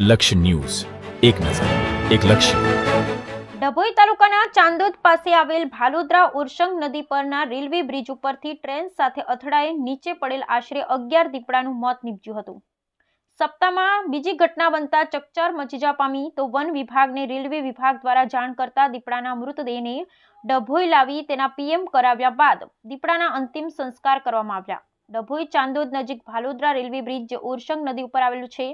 લક્ષ્ય ન્યૂઝ, એક નજર, એક લક્ષ્ય. ડભોઈ તાલુકાના ચાંદોદ પાસે આવેલ ભાલોદરા ઉરસંગ નદી પરના રેલવે બ્રિજ ઉપરથી ટ્રેન સાથે અથડાઈ નીચે પડેલ આશરે 11 દીપડાનું મોત નીપજ્યું હતું. સપ્તાહમાં બીજી ઘટના બનતા ચકચાર મચી જવા પામી તો વન વિભાગને રેલવે વિભાગ દ્વારા જાણ કરતા દીપડાના મૃતદેહને ડભોઈ લાવી તેના પીએમ કરાવ્યા બાદ દીપડાના અંતિમ સંસ્કાર કરવામાં આવ્યા. ડભોઈ ચાંદોદ નજીક ભાલોદરા રેલવે બ્રિજ જે ઉરસંગ નદી ઉપર આવેલું છે,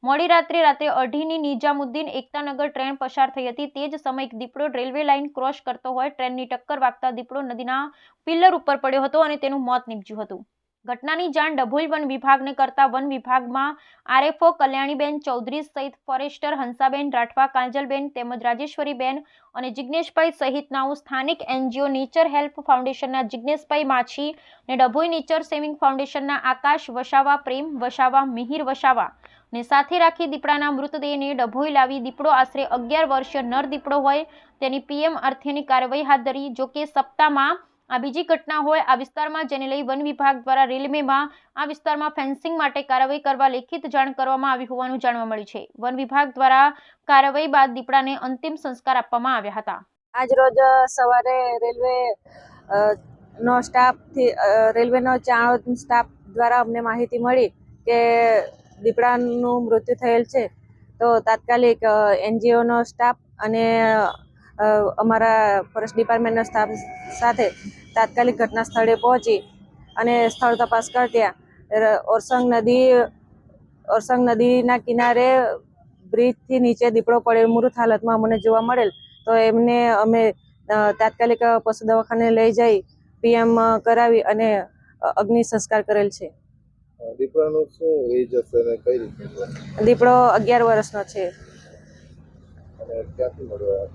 મોડી રાત્રે 2:30ની નિજામુદ્દીન એકતાનગર ટ્રેન પસાર થઈ હતી. તે જ સમયે એક દીપડો રેલવે લાઇન ક્રોસ કરતો હોય ટ્રેનની ટક્કર વાગતા દીપડો નદીના પિલ્લર ઉપર પડ્યો હતો અને તેનું મોત નીપજ્યું હતું. ઘટનાની જાણ ડભોઈ વન વિભાગને કરતા વન વિભાગમાં આરએફઓ કલ્યાણીબેન ચૌધરી સહિત ફોરેસ્ટર હંસાબેન રાઠવા, કાંજલબેન તેમજ રાજેશ્વરીબેન અને જિગ્નેશભાઈ સહિતનાઓ સ્થાનિક એનજીઓ નેચર હેલ્પ ફાઉન્ડેશનના જિગ્નેશભાઈ માછી અને ડભોઈ નેચર સેવિંગ ફાઉન્ડેશનના આકાશ વસાવા, પ્રેમ વસાવા, મિહિર વસાવા ને સાથે રાખી દીપડાના મૃતદેહને ડભોઈ લાવી દીપડો આશરે 11 વર્ષીય નર દીપડો હોય તેની પીએમ અર્થેની કાર્યવાહી હાથ ધરી. જો કે સપ્તાહમાં આ બીજી ઘટના હોય આ વિસ્તારમાં, જેને લઈ વન વિભાગ દ્વારા રેલવેમાં આ વિસ્તારમાં ફેન્સિંગ માટે કાર્યવાહી કરવા લેખિત જાણ કરવામાં આવી હોવાનું જાણવા મળ્યું છે. વન વિભાગ દ્વારા કાર્યવાહી બાદ દીપડાને અંતિમ સંસ્કાર આપવામાં આવ્યા હતા. આજ રોજ સવારે રેલવેનો ચાણોદ સ્ટાફ દ્વારા અમને માહિતી મળી કે દીપડાનું મૃત્યુ થયેલ છે. તો તાત્કાલિક એનજીઓનો સ્ટાફ અને અમારા ફોરેસ્ટ ડિપાર્ટમેન્ટના સ્ટાફ સાથે તાત્કાલિક ઘટના સ્થળે પહોંચી અને સ્થળ તપાસ કરતા ઓરસંગ નદીના કિનારે બ્રિજથી નીચે દીપડો પડેલ મૃત હાલતમાં અમને જોવા મળેલ. તો એમને અમે તાત્કાલિક પશુ દવાખાને લઈ જઈ પીએમ કરાવી અને અગ્નિ સંસ્કાર કરેલ છે. દીપડાનું શું એજ હશે અને કઈ રીતે? દીપડો 11 વર્ષનો છે. અને ક્યાંથી મળ્યો?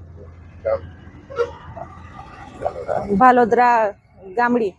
ભાલોદરા ગામડી.